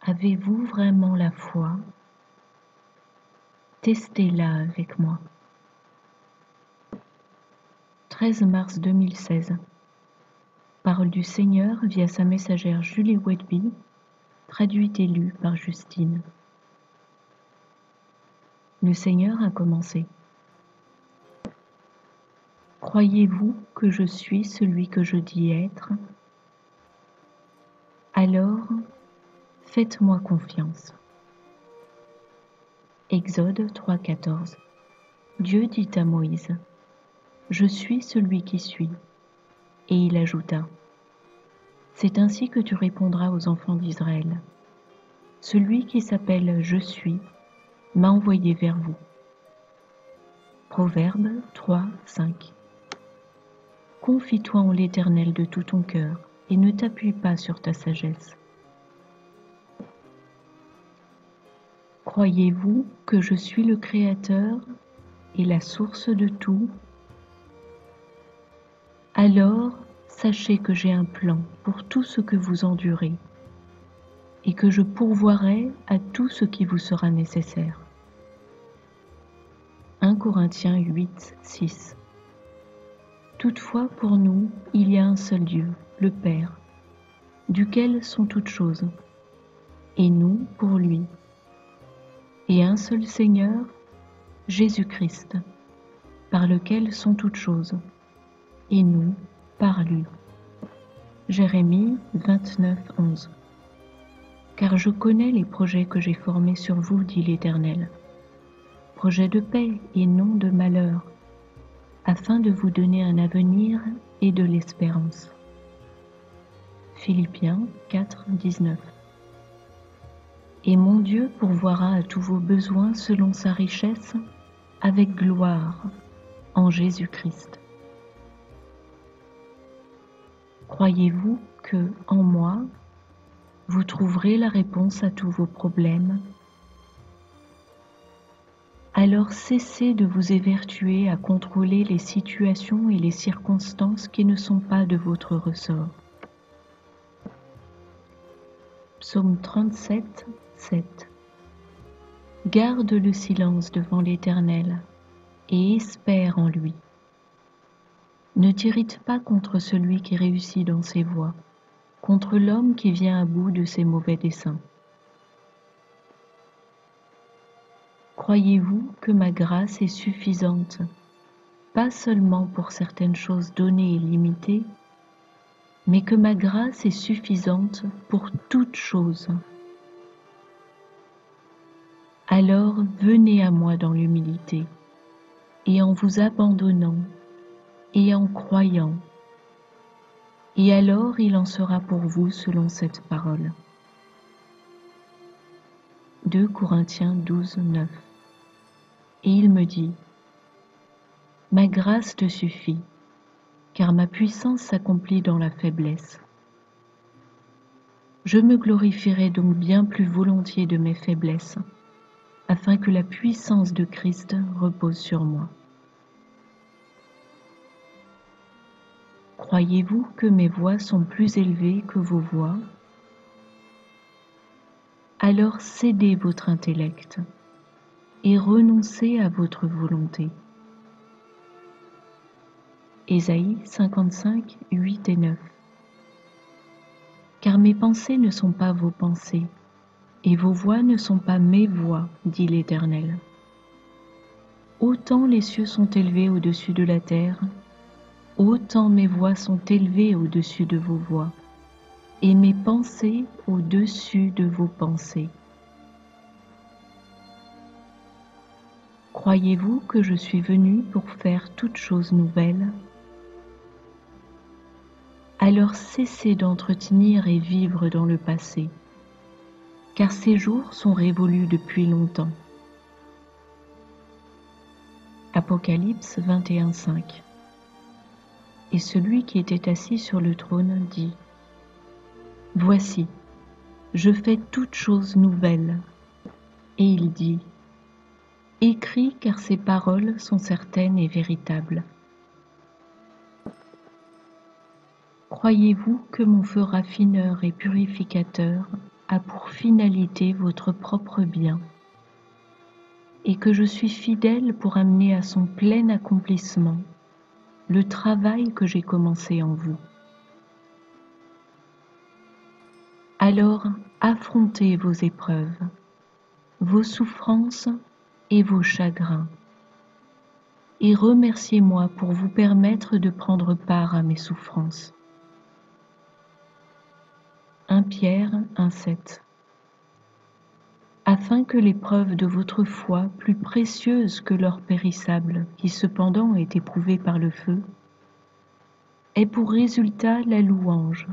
Avez-vous vraiment la foi? Testez-la avec moi. 13 mars 2016. Parole du Seigneur via sa messagère Julie Whitby, traduite et lue par Justine. Le Seigneur a commencé. Croyez-vous que je suis celui que je dis être? Alors, faites-moi confiance. Exode 3,14. Dieu dit à Moïse: Je suis celui qui suis. Et il ajouta: C'est ainsi que tu répondras aux enfants d'Israël. Celui qui s'appelle Je suis m'a envoyé vers vous. Proverbe 3, 5. Confie-toi en l'Éternel de tout ton cœur et ne t'appuie pas sur ta sagesse. Croyez-vous que je suis le Créateur et la source de tout? Alors, sachez que j'ai un plan pour tout ce que vous endurez et que je pourvoirai à tout ce qui vous sera nécessaire. 1 Corinthiens 8, 6. Toutefois, pour nous, il y a un seul Dieu, le Père, duquel sont toutes choses, et nous pour lui, et un seul Seigneur, Jésus-Christ, par lequel sont toutes choses, et nous par lui. Jérémie 29, 11. Car je connais les projets que j'ai formés sur vous, dit l'Éternel, projets de paix et non de malheur, afin de vous donner un avenir et de l'espérance. Philippiens 4, 19. Et mon Dieu pourvoira à tous vos besoins selon sa richesse, avec gloire, en Jésus-Christ. Croyez-vous que, en moi, vous trouverez la réponse à tous vos problèmes? Alors cessez de vous évertuer à contrôler les situations et les circonstances qui ne sont pas de votre ressort. Psaume 37, 7. Garde le silence devant l'Éternel et espère en lui. Ne t'irrite pas contre celui qui réussit dans ses voies, contre l'homme qui vient à bout de ses mauvais desseins. Croyez-vous que ma grâce est suffisante, pas seulement pour certaines choses données et limitées, mais que ma grâce est suffisante pour toutes choses? Alors venez à moi dans l'humilité, et en vous abandonnant, et en croyant, et alors il en sera pour vous selon cette parole. 2 Corinthiens 12, 9. Et il me dit: Ma grâce te suffit, car ma puissance s'accomplit dans la faiblesse. Je me glorifierai donc bien plus volontiers de mes faiblesses, afin que la puissance de Christ repose sur moi. Croyez-vous que mes voies sont plus élevées que vos voies? Alors cédez votre intellect et renoncez à votre volonté. Ésaïe 55, 8 et 9. Car mes pensées ne sont pas vos pensées, et vos voix ne sont pas mes voix, dit l'Éternel. Autant les cieux sont élevés au-dessus de la terre, autant mes voix sont élevées au-dessus de vos voix, et mes pensées au-dessus de vos pensées. Croyez-vous que je suis venu pour faire toutes choses nouvelles? Alors cessez d'entretenir et vivre dans le passé, car ces jours sont révolus depuis longtemps. Apocalypse 21, 5. Et celui qui était assis sur le trône dit: Voici, je fais toutes choses nouvelles. Et il dit: Écris, car ces paroles sont certaines et véritables. Croyez-vous que mon feu raffineur et purificateur a pour finalité votre propre bien, et que je suis fidèle pour amener à son plein accomplissement le travail que j'ai commencé en vous. Alors affrontez vos épreuves, vos souffrances et vos chagrins, et remerciez-moi pour vous permettre de prendre part à mes souffrances. 1 Pierre 1,7. Afin que l'épreuve de votre foi, plus précieuse que l'or périssable, qui cependant est éprouvé par le feu, ait pour résultat la louange,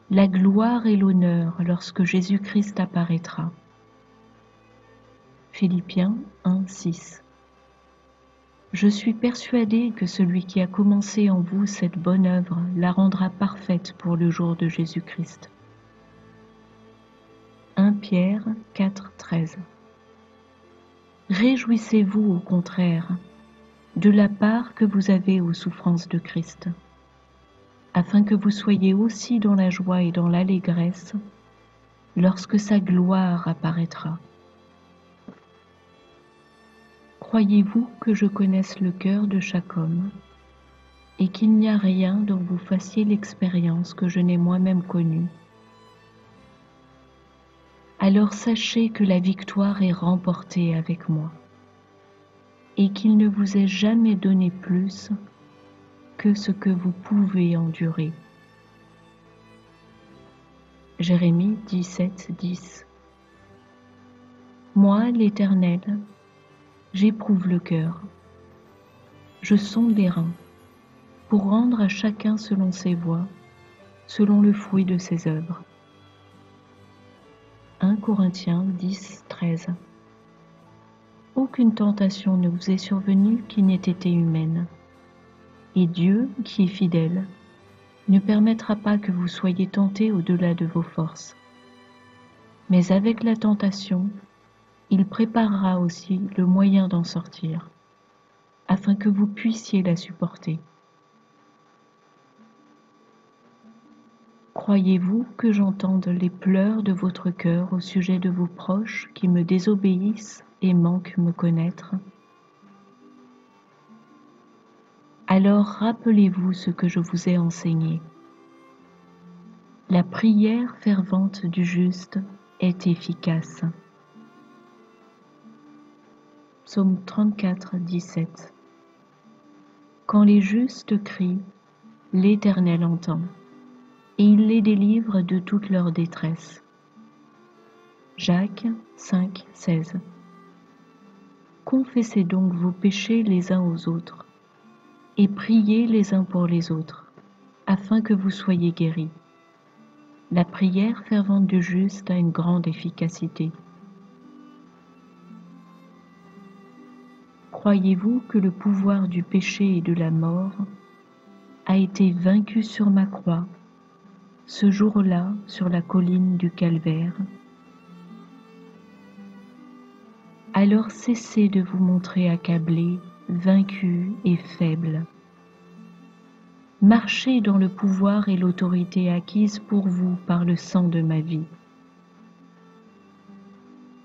la gloire et l'honneur lorsque Jésus-Christ apparaîtra. Philippiens 1,6. Je suis persuadé que celui qui a commencé en vous cette bonne œuvre la rendra parfaite pour le jour de Jésus-Christ. 1 Pierre 4,13. Réjouissez-vous au contraire de la part que vous avez aux souffrances de Christ, afin que vous soyez aussi dans la joie et dans l'allégresse lorsque sa gloire apparaîtra. Croyez-vous que je connaisse le cœur de chaque homme, et qu'il n'y a rien dont vous fassiez l'expérience que je n'ai moi-même connue? Alors sachez que la victoire est remportée avec moi, et qu'il ne vous est jamais donné plus que ce que vous pouvez endurer. Jérémie 17:10. Moi, l'Éternel, j'éprouve le cœur, je sonde les reins, pour rendre à chacun selon ses voies, selon le fruit de ses œuvres. 1 Corinthiens 10:13. Aucune tentation ne vous est survenue qui n'ait été humaine, et Dieu, qui est fidèle, ne permettra pas que vous soyez tentés au-delà de vos forces. Mais avec la tentation, il préparera aussi le moyen d'en sortir, afin que vous puissiez la supporter. Croyez-vous que j'entende les pleurs de votre cœur au sujet de vos proches qui me désobéissent et manquent me connaître? Alors rappelez-vous ce que je vous ai enseigné. La prière fervente du juste est efficace. Psaume 34:17. Quand les justes crient, l'Éternel entend, et il les délivre de toute leur détresse. Jacques 5:16. Confessez donc vos péchés les uns aux autres, et priez les uns pour les autres, afin que vous soyez guéris. La prière fervente du juste a une grande efficacité. Croyez-vous que le pouvoir du péché et de la mort a été vaincu sur ma croix, ce jour-là sur la colline du Calvaire? Alors cessez de vous montrer accablés, vaincus et faibles. Marchez dans le pouvoir et l'autorité acquise pour vous par le sang de ma vie.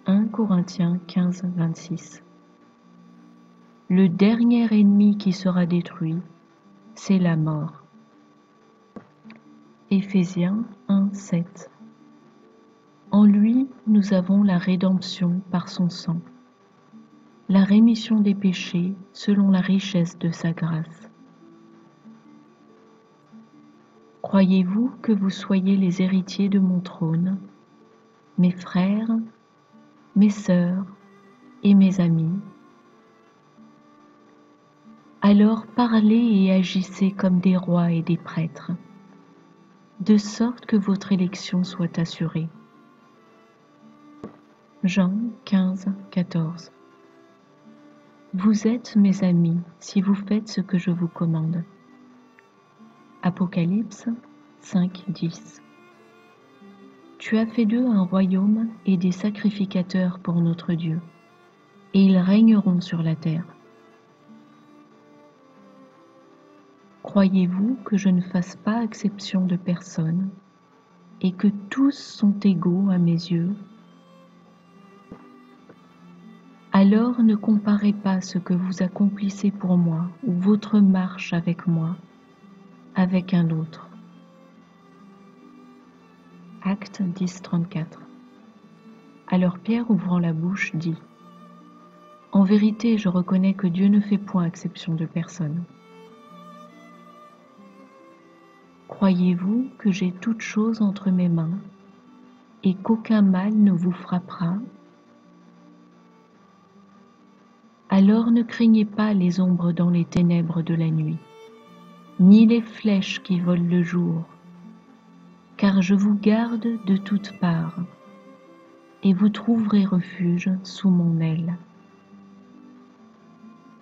1 Corinthiens 15:26. Le dernier ennemi qui sera détruit, c'est la mort. Éphésiens 1:7. En lui, nous avons la rédemption par son sang, la rémission des péchés selon la richesse de sa grâce. Croyez-vous que vous soyez les héritiers de mon trône, mes frères, mes sœurs et mes amis? Alors parlez et agissez comme des rois et des prêtres, de sorte que votre élection soit assurée. Jean 15:14. Vous êtes mes amis si vous faites ce que je vous commande. Apocalypse 5:10. Tu as fait d'eux un royaume et des sacrificateurs pour notre Dieu, et ils régneront sur la terre. Croyez-vous que je ne fasse pas exception de personne, et que tous sont égaux à mes yeux, alors ne comparez pas ce que vous accomplissez pour moi ou votre marche avec moi avec un autre. Acte 10, 34. Alors Pierre, ouvrant la bouche, dit : En vérité, je reconnais que Dieu ne fait point exception de personne. Croyez-vous que j'ai toutes choses entre mes mains et qu'aucun mal ne vous frappera ? Alors ne craignez pas les ombres dans les ténèbres de la nuit, ni les flèches qui volent le jour, car je vous garde de toutes parts, et vous trouverez refuge sous mon aile.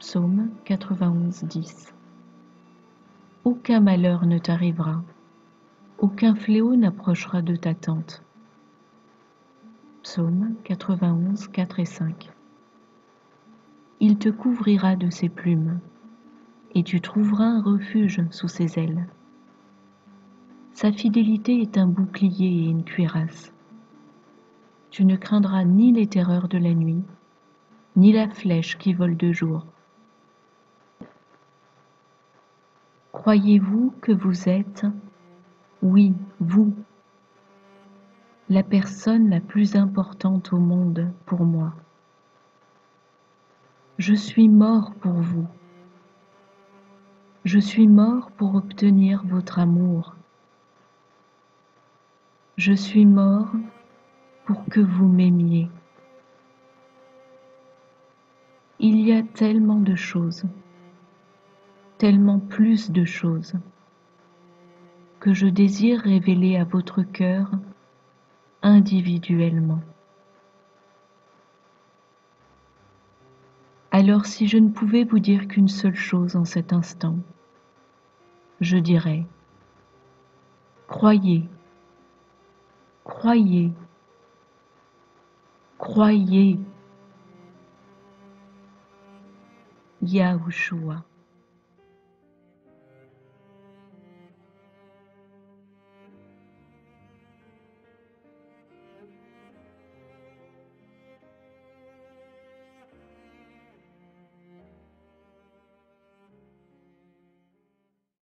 Psaume 91, 10. Aucun malheur ne t'arrivera, aucun fléau n'approchera de ta tente. Psaume 91, 4 et 5. Il te couvrira de ses plumes, et tu trouveras un refuge sous ses ailes. Sa fidélité est un bouclier et une cuirasse. Tu ne craindras ni les terreurs de la nuit, ni la flèche qui vole de jour. Croyez-vous que vous êtes, oui, vous, la personne la plus importante au monde pour moi. Je suis mort pour vous. Je suis mort pour obtenir votre amour. Je suis mort pour que vous m'aimiez. Il y a tellement de choses, tellement plus de choses, que je désire révéler à votre cœur individuellement. Alors si je ne pouvais vous dire qu'une seule chose en cet instant, je dirais : croyez, croyez, croyez, Yahushua.